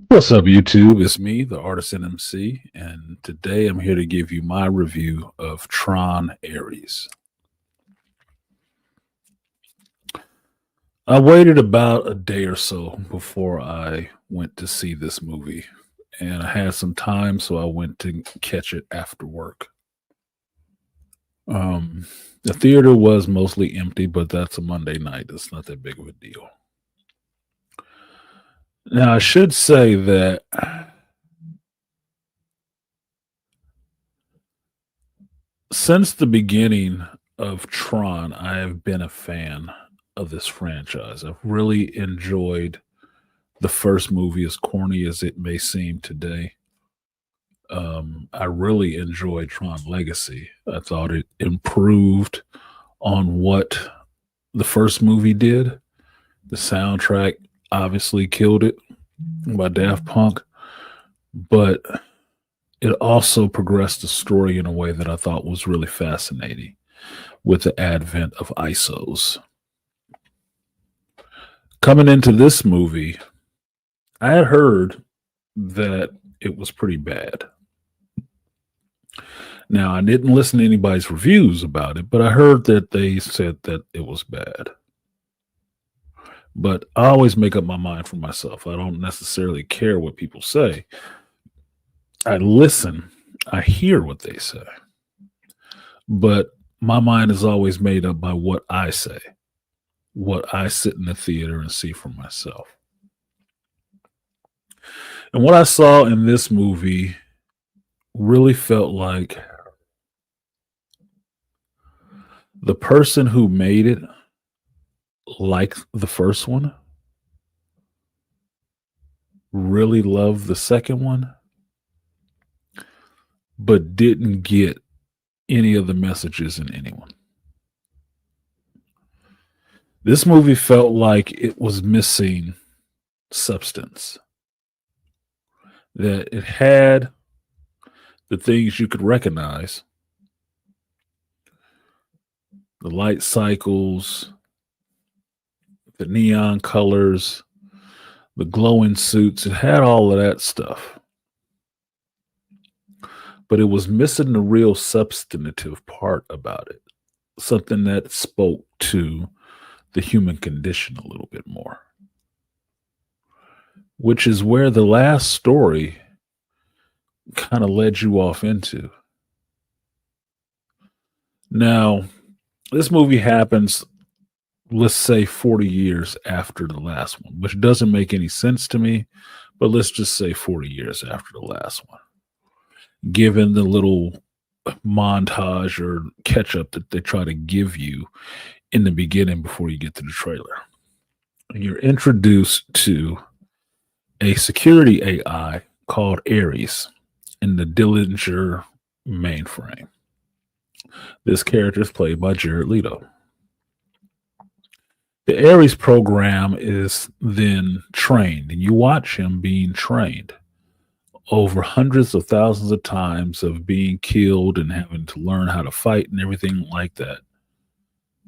What's up, YouTube? It's me, the Artisan MC, and today I'm here to give you my review of Tron Ares. I waited about a day or so before I went to see this movie, and I had some time, so I went to catch it after work. The theater was mostly empty, but that's a Monday night. It's not that big of a deal. Now, I should say that since the beginning of Tron, I have been a fan of this franchise. I've really enjoyed the first movie, as corny as it may seem today. I really enjoyed Tron Legacy. I thought it improved on what the first movie did. The soundtrack obviously killed it by Daft Punk, but it also progressed the story in a way that I thought was really fascinating with the advent of ISOs. Coming into this movie, I had heard that it was pretty bad. Now, I didn't listen to anybody's reviews about it, but I heard that they said that it was bad. But I always make up my mind for myself. I don't necessarily care what people say. I listen, I hear what they say. But my mind is always made up by what I say, what I sit in the theater and see for myself. And what I saw in this movie really felt like the person who made it liked the first one, really loved the second one, but didn't get any of the messages in anyone. This movie felt like it was missing substance, that it had the things you could recognize, the light cycles, the neon colors, the glowing suits. It had all of that stuff. But it was missing the real substantive part about it, something that spoke to the human condition a little bit more, which is where the last story kind of led you off into. Now, this movie happens, let's say, 40 years after the last one, which doesn't make any sense to me, but let's just say 40 years after the last one, given the little montage or catch up that they try to give you in the beginning before you get to the trailer. You're introduced to a security AI called Ares in the Dillinger mainframe. This character is played by Jared Leto. The Ares program is then trained, and you watch him being trained over hundreds of thousands of times of being killed and having to learn how to fight and everything like that.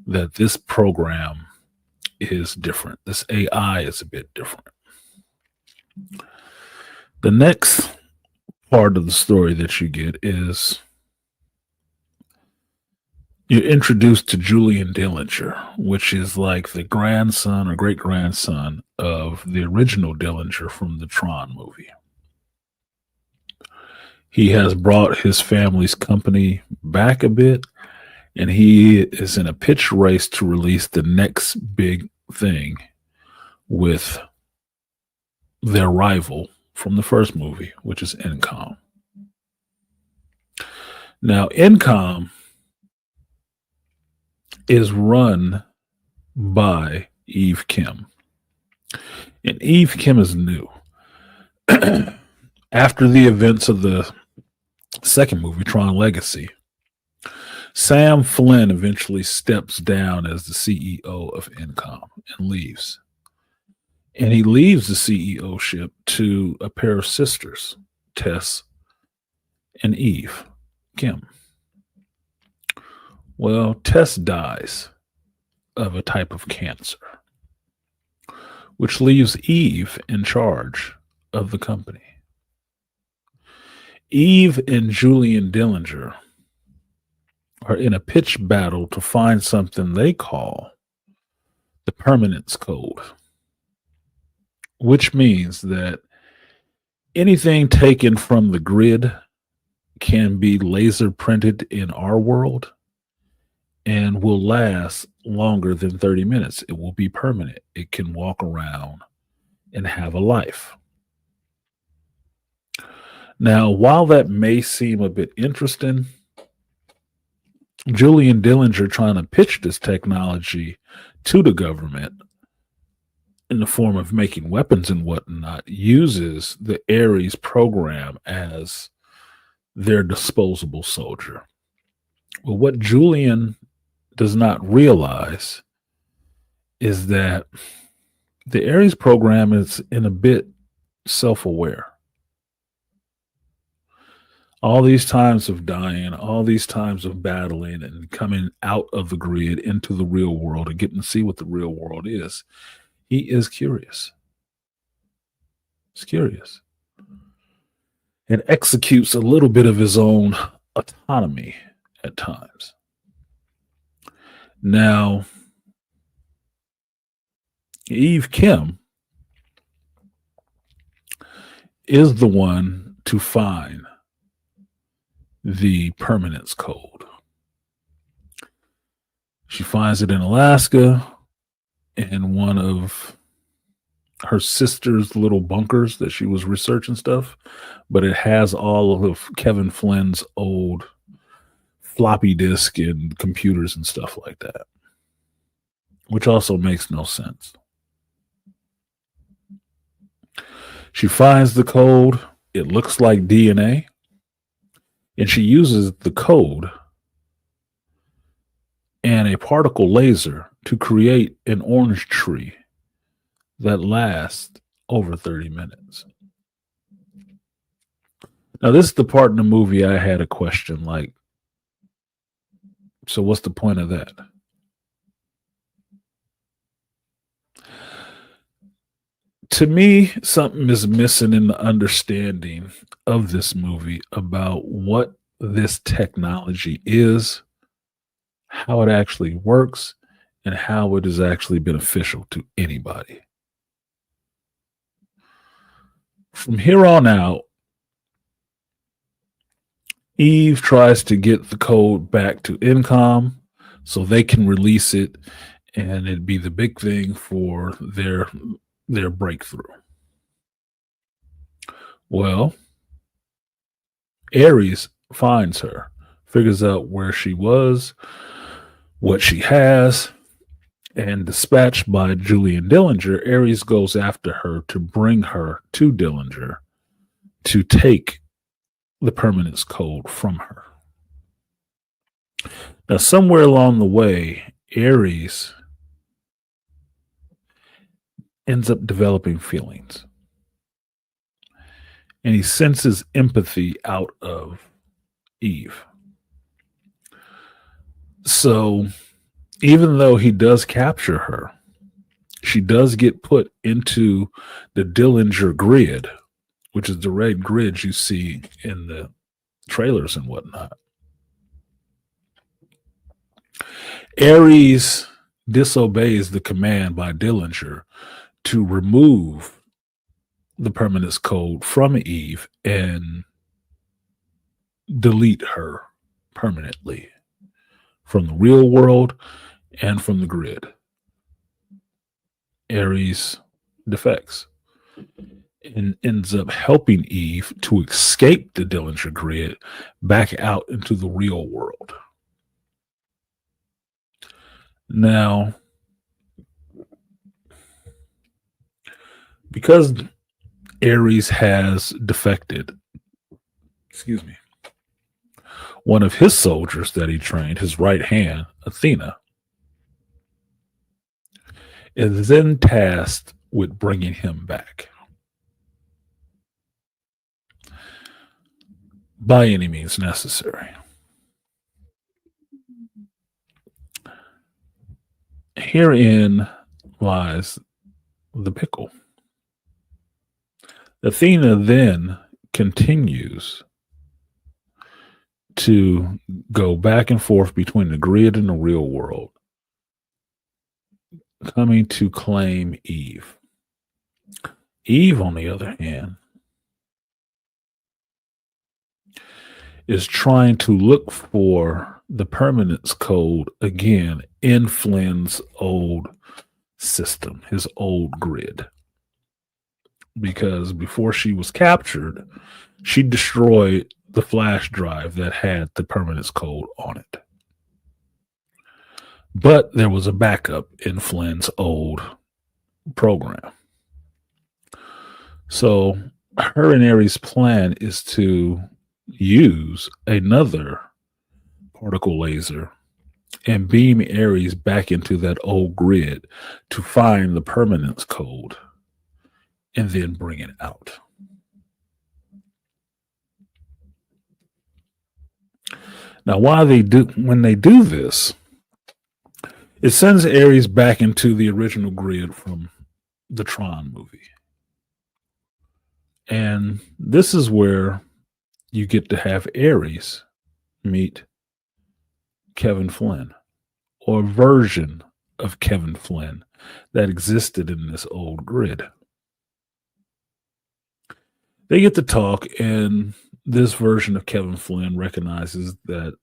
That this program is different. This AI is a bit different. The next part of the story that you get is you're introduced to Julian Dillinger, which is like the grandson or great grandson of the original Dillinger from the Tron movie. He has brought his family's company back a bit, and he is in a pitch race to release the next big thing with their rival from the first movie, which is Incom. Now, Incom is run by Eve Kim. And Eve Kim is new. After the events of the second movie, Tron Legacy, Sam Flynn eventually steps down as the CEO of Incom and leaves. And he leaves the CEO ship to a pair of sisters, Tess and Eve Kim. Well, Tess dies of a type of cancer, which leaves Eve in charge of the company. Eve and Julian Dillinger are in a pitch battle to find something they call the permanence code, which means that anything taken from the grid can be laser printed in our world and will last longer than 30 minutes. It will be permanent. It can walk around and have a life. Now, while that may seem a bit interesting, Julian Dillinger trying to pitch this technology to the government in the form of making weapons and whatnot uses the Ares program as their disposable soldier. Well, what Julian does not realize is that the Ares program is in a bit self aware. All these times of dying, all these times of battling and coming out of the grid into the real world and getting to see what the real world is, he is curious. He's curious and executes a little bit of his own autonomy at times. Now, Eve Kim is the one to find the permanence code. She finds it in Alaska in one of her sister's little bunkers that she was researching stuff, but it has all of Kevin Flynn's old floppy disk and computers and stuff like that, which also makes no sense. She finds the code. It looks like DNA. And she uses the code and a particle laser to create an orange tree that lasts over 30 minutes. Now, this is the part in the movie I had a question like, so what's the point of that? To me, something is missing in the understanding of this movie about what this technology is, how it actually works, and how it is actually beneficial to anybody. From here on out, Eve tries to get the code back to Incom so they can release it, and it'd be the big thing for their breakthrough. Well, Ares finds her, figures out where she was, what she has, and dispatched by Julian Dillinger, Ares goes after her to bring her to Dillinger to take the permanence code from her. Now, somewhere along the way, Ares ends up developing feelings. And he senses empathy out of Eve. So even though he does capture her, she does get put into the Dillinger grid, which is the red grid you see in the trailers and whatnot. Ares disobeys the command by Dillinger to remove the permanence code from Eve and delete her permanently from the real world and from the grid. Ares defects and ends up helping Eve to escape the Dillinger grid back out into the real world. Now, because Ares has defected, one of his soldiers that he trained, his right hand, Athena, is then tasked with bringing him back by any means necessary. Herein lies the pickle. Athena then continues to go back and forth between the grid and the real world, coming to claim Eve. Eve, on the other hand, is trying to look for the permanence code again in Flynn's old system, his old grid. Because before she was captured, she destroyed the flash drive that had the permanence code on it. But there was a backup in Flynn's old program. So her and Ares' plan is to use another particle laser and beam Ares back into that old grid to find the permanence code and then bring it out. Now, when they do this, it sends Ares back into the original grid from the Tron movie. And this is where you get to have Ares meet Kevin Flynn, or a version of Kevin Flynn that existed in this old grid. They get to talk, and this version of Kevin Flynn recognizes that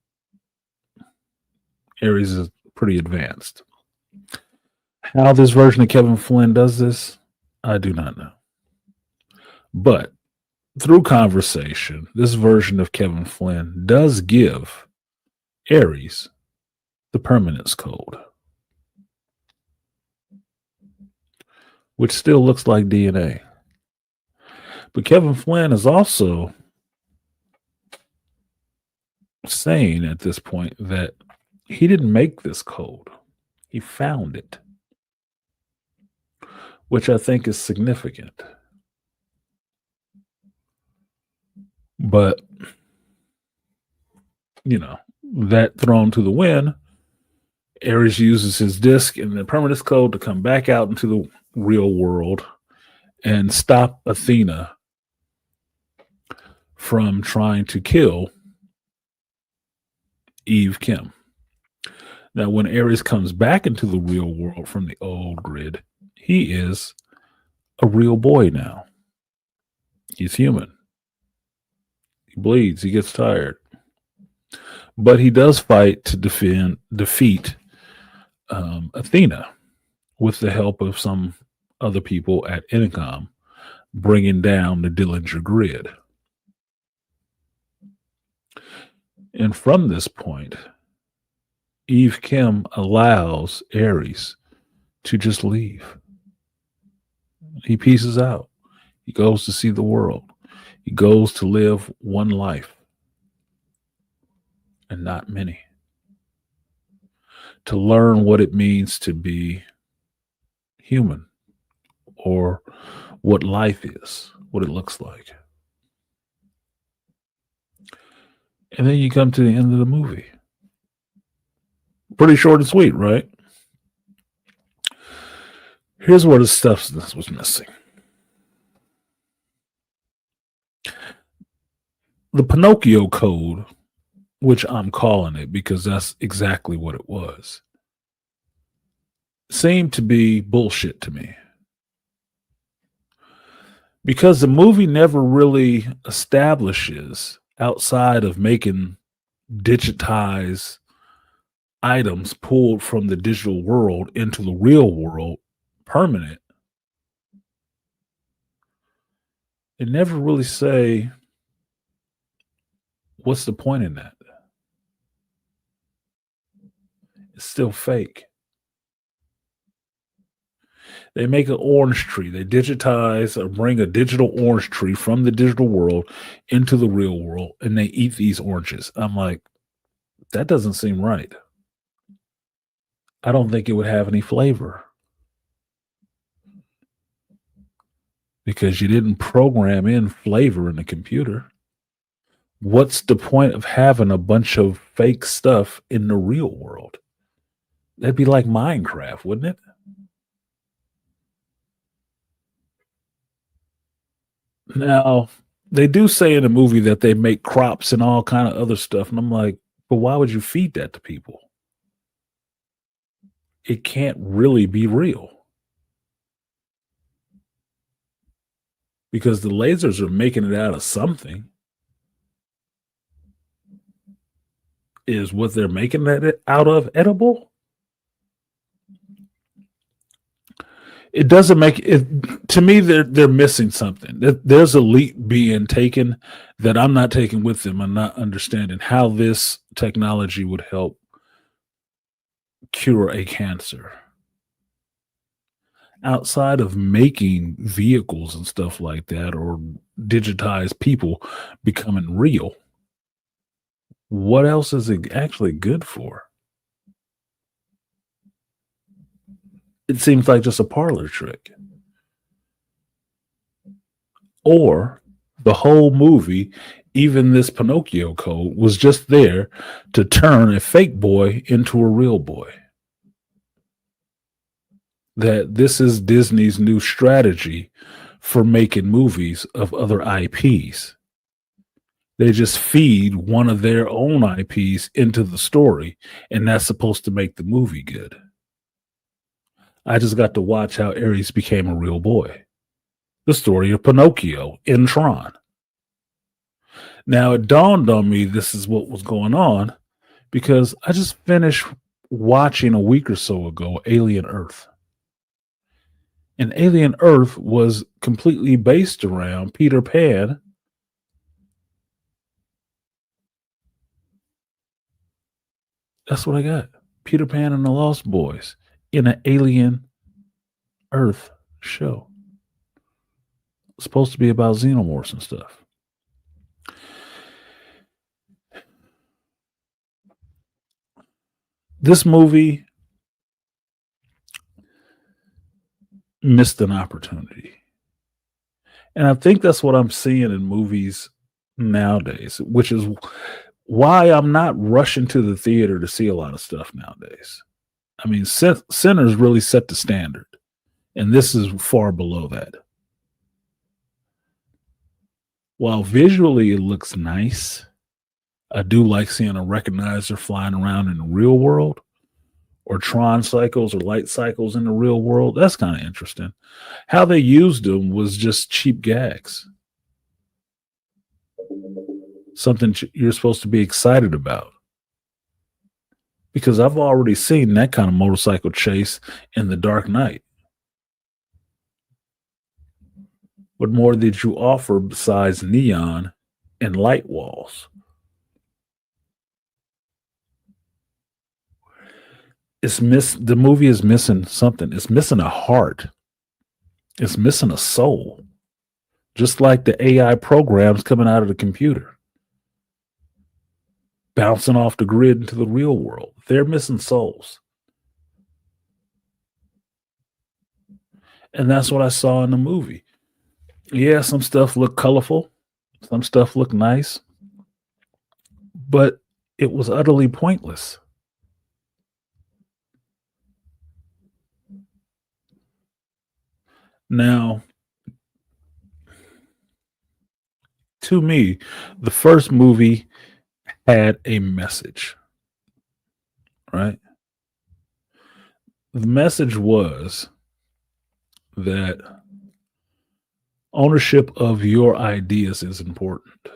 Ares is pretty advanced. How this version of Kevin Flynn does this, I do not know. But through conversation, this version of Kevin Flynn does give Ares the permanence code, which still looks like DNA. But Kevin Flynn is also saying at this point that he didn't make this code. He found it, which I think is significant. But, that thrown to the wind, Ares uses his disc and the permanence code to come back out into the real world and stop Athena from trying to kill Eve Kim. Now, when Ares comes back into the real world from the old grid, he is a real boy now. He's human. He bleeds. He gets tired. But he does fight to defeat Athena with the help of some other people at Intercom, bringing down the Dillinger grid. And from this point, Eve Kim allows Ares to just leave. He pieces out. He goes to see the world. He goes to live one life and not many. To learn what it means to be human, or what life is, what it looks like. And then you come to the end of the movie. Pretty short and sweet, right? Here's where the substance was missing. The Pinocchio Code, which I'm calling it because that's exactly what it was, seemed to be bullshit to me. Because the movie never really establishes, outside of making digitized items pulled from the digital world into the real world permanent, it never really say what's the point in that. It's still fake. They make an orange tree. They digitize or bring a digital orange tree from the digital world into the real world, and they eat these oranges. I'm like, that doesn't seem right. I don't think it would have any flavor because you didn't program in flavor in the computer. What's the point of having a bunch of fake stuff in the real world? That'd be like Minecraft, wouldn't it? Now, they do say in the movie that they make crops and all kind of other stuff, and I'm like, but why would you feed that to people? It can't really be real because the lasers are making it out of something. Is what they're making that out of edible? It doesn't make it to me. They're missing something. There's a leap being taken that I'm not taking with them. I'm not understanding how this technology would help cure a cancer outside of making vehicles and stuff like that or digitized people becoming real. What else is it actually good for? It seems like just a parlor trick. Or the whole movie, even this Pinocchio code, was just there to turn a fake boy into a real boy. That this is Disney's new strategy for making movies of other IPs. They just feed one of their own IPs into the story, and that's supposed to make the movie good. I just got to watch how Aries became a real boy. The story of Pinocchio in Tron. Now it dawned on me this is what was going on because I just finished watching a week or so ago Alien Earth. And Alien Earth was completely based around Peter Pan. That's what I got. Peter Pan and the Lost Boys in an Alien Earth show. It's supposed to be about xenomorphs and stuff. This movie missed an opportunity. And I think that's what I'm seeing in movies nowadays, which is why I'm not rushing to the theater to see a lot of stuff nowadays. I mean, Sinners really set the standard, and this is far below that. While visually it looks nice, I do like seeing a recognizer flying around in the real world or Tron cycles or light cycles in the real world. That's kind of interesting. How they used them was just cheap gags, something you're supposed to be excited about. Because I've already seen that kind of motorcycle chase in The Dark Knight. What more did you offer besides neon and light walls? The movie is missing something. It's missing a heart. It's missing a soul. Just like the AI programs coming out of the computer, bouncing off the grid into the real world. They're missing souls. And that's what I saw in the movie. Yeah, some stuff looked colorful, some stuff looked nice, but it was utterly pointless. Now, to me, the first movie had a message, right? The message was that ownership of your ideas is important.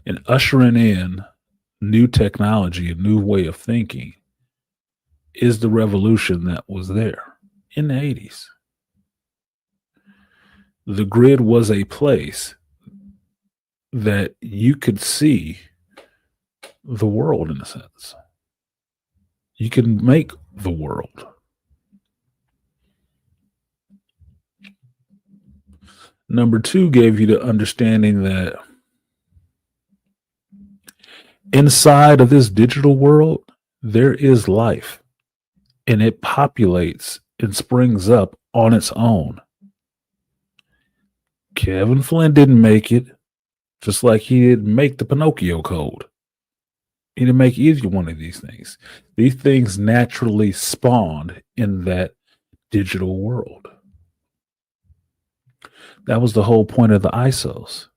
And ushering in new technology, a new way of thinking, is the revolution that was there in the 80s. The grid was a place that you could see the world in a sense. You can make the world. Number two gave you the understanding that inside of this digital world, there is life and it populates and springs up on its own. Kevin Flynn didn't make it, just like he didn't make the Pinocchio code. He didn't make either one of these things. These things naturally spawned in that digital world. That was the whole point of the ISOs.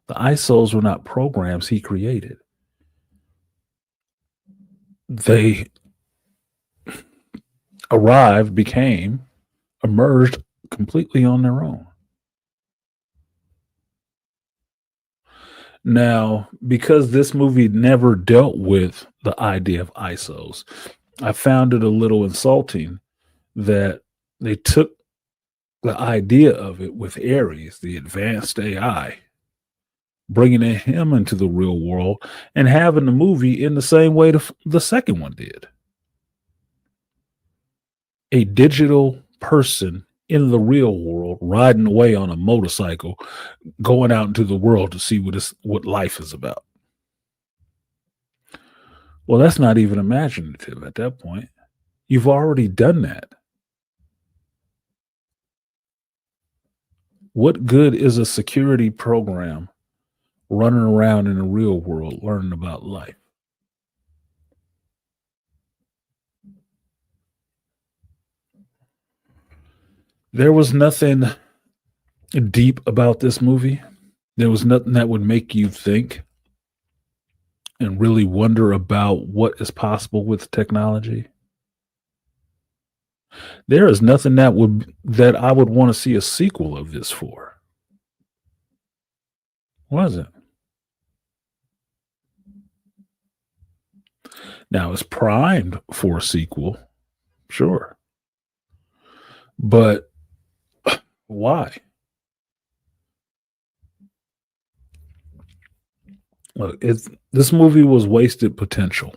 The ISOs were not programs he created. They arrived, became, emerged completely on their own. Now, because this movie never dealt with the idea of ISOs, I found it a little insulting that they took the idea of it with Ares, the advanced AI, bringing him into the real world and having the movie in the same way the second one did. A digital person in the real world riding away on a motorcycle, going out into the world to see what life is about. Well, that's not even imaginative at that point. You've already done that. What good is a security program running around in the real world learning about life? There was nothing deep about this movie. There was nothing that would make you think and really wonder about what is possible with technology. There is nothing that I would want to see a sequel of this for. Was it? Now it's primed for a sequel, sure. But why? Look, this movie was wasted potential.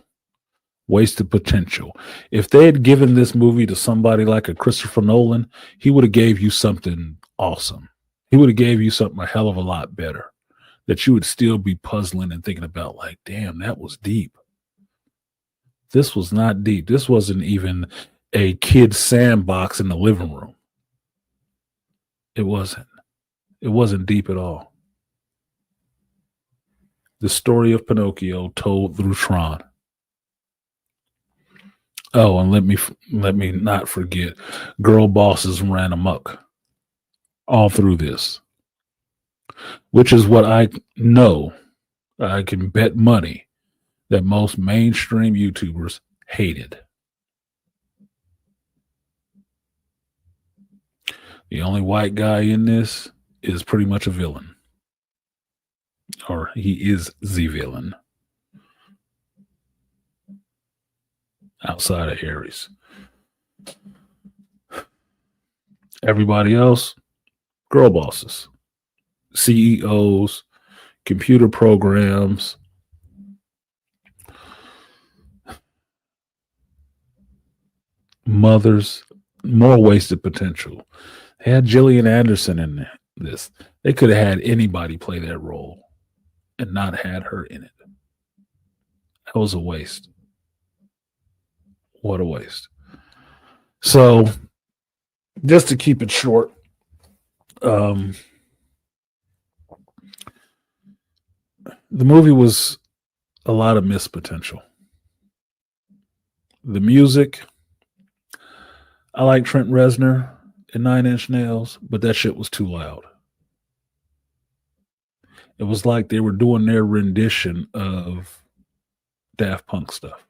Wasted potential. If they had given this movie to somebody like a Christopher Nolan, he would have gave you something awesome. He would have gave you something a hell of a lot better that you would still be puzzling and thinking about like, damn, that was deep. This was not deep. This wasn't even a kid's sandbox in the living room. It wasn't. It wasn't deep at all. The story of Pinocchio told through Tron. Oh, and let me not forget, girl bosses ran amok all through this, which is what I know. I can bet money that most mainstream YouTubers hated. The only white guy in this is pretty much a villain, or he is the villain outside of Ares. Everybody else, girl bosses, CEOs, computer programs, mothers, more wasted potential. They had Gillian Anderson in this. They could have had anybody play that role and not had her in it. That was a waste. What a waste. So, just to keep it short, the movie was a lot of missed potential. The music, I like Trent Reznor and Nine Inch Nails, but that shit was too loud. It was like they were doing their rendition of Daft Punk stuff.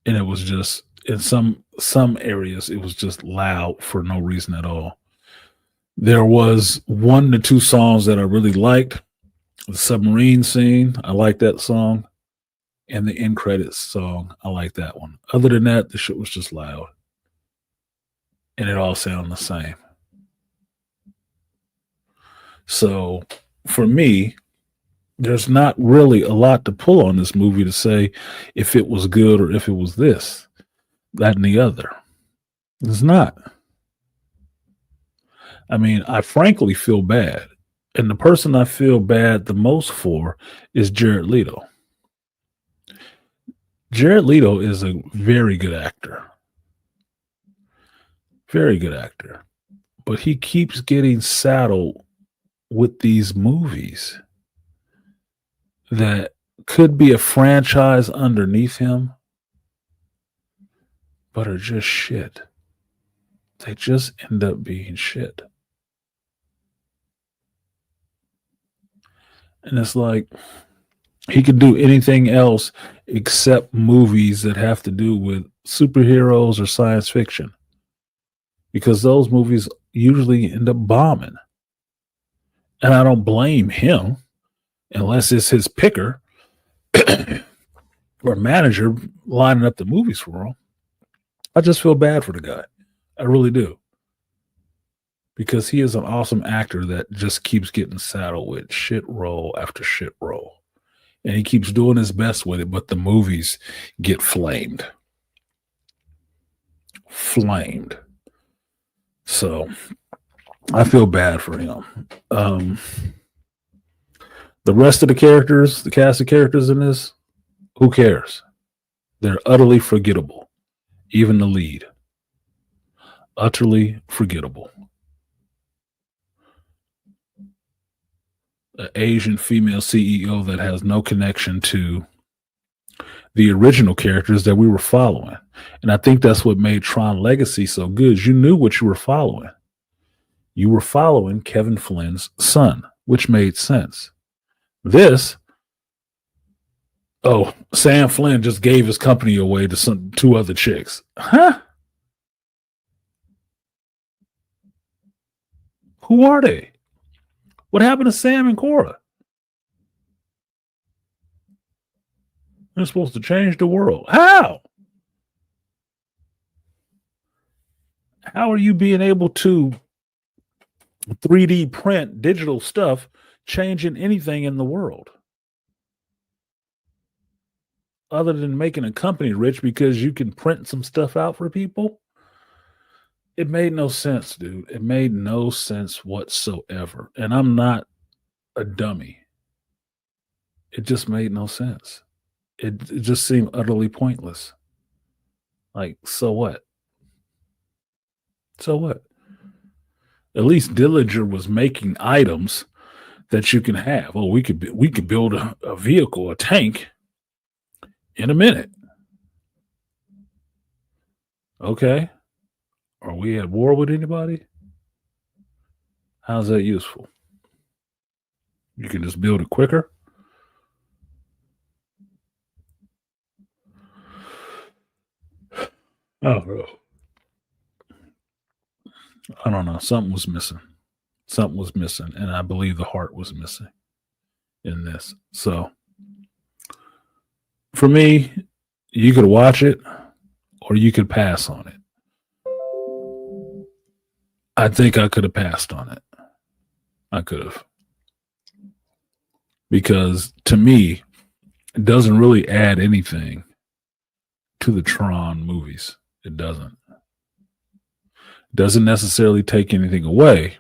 And it was just in some areas it was just loud for no reason at all. There was one to two songs that I really liked. The submarine scene, I like that song. And the end credits song, I like that one. Other than that, the shit was just loud. And it all sounded the same. So for me, there's not really a lot to pull on this movie to say if it was good or if it was this, that, and the other. It's not. I mean, I frankly feel bad. And the person I feel bad the most for is Jared Leto. Jared Leto is a very good actor. Very good actor. But he keeps getting saddled with these movies that could be a franchise underneath him, but are just shit. They just end up being shit. And it's like he could do anything else except movies that have to do with superheroes or science fiction because those movies usually end up bombing. And I don't blame him unless it's his picker or manager lining up the movies for him. I just feel bad for the guy. I really do. Because he is an awesome actor that just keeps getting saddled with shit role after shit role. And he keeps doing his best with it, but the movies get flamed. Flamed. So I feel bad for him. The rest of the characters, the cast of characters in this, who cares? They're utterly forgettable. Even the lead. Utterly forgettable. An Asian female CEO that has no connection to the original characters that we were following. And I think that's what made Tron Legacy so good. You knew what you were following. You were following Kevin Flynn's son, which made sense. This, Sam Flynn just gave his company away to two other chicks. Huh? Who are they? What happened to Sam and Cora? They're supposed to change the world. How? How are you being able to 3D print digital stuff changing anything in the world? Other than making a company rich because you can print some stuff out for people? It made no sense, dude. It made no sense whatsoever. And I'm not a dummy. It just made no sense. It just seemed utterly pointless. Like, so what? So what? At least Dillinger was making items that you can have. Oh, we could build a vehicle, a tank, in a minute. Okay. Are we at war with anybody? How's that useful? You can just build it quicker. Oh, bro. I don't know. Something was missing. Something was missing. And I believe the heart was missing in this. So for me, you could watch it or you could pass on it. I think I could have passed on it. I could have. Because to me, it doesn't really add anything to the Tron movies. It doesn't. Doesn't necessarily take anything away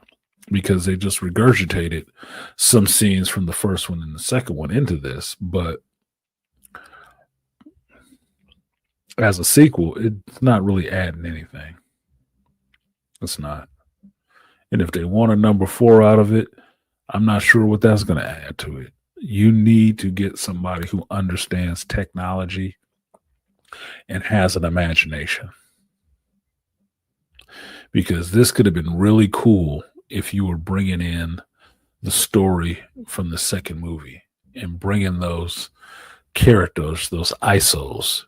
because they just regurgitated some scenes from the first one and the second one into this. But as a sequel, it's not really adding anything. It's not. And if they want a number 4 out of it, I'm not sure what that's going to add to it. You need to get somebody who understands technology and has an imagination. Because this could have been really cool if you were bringing in the story from the second movie and bringing those characters, those ISOs,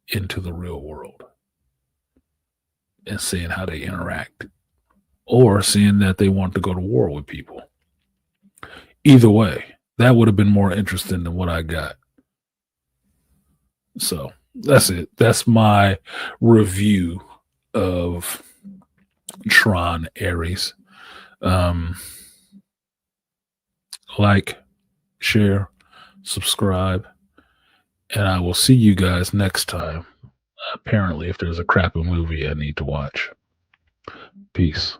into the real world and seeing how they interact or seeing that they want to go to war with people. Either way, that would have been more interesting than what I got. So that's it. That's my review of Tron Ares. Like, share, subscribe, and I will see you guys next time. Apparently, if there's a crappy movie I need to watch. Peace.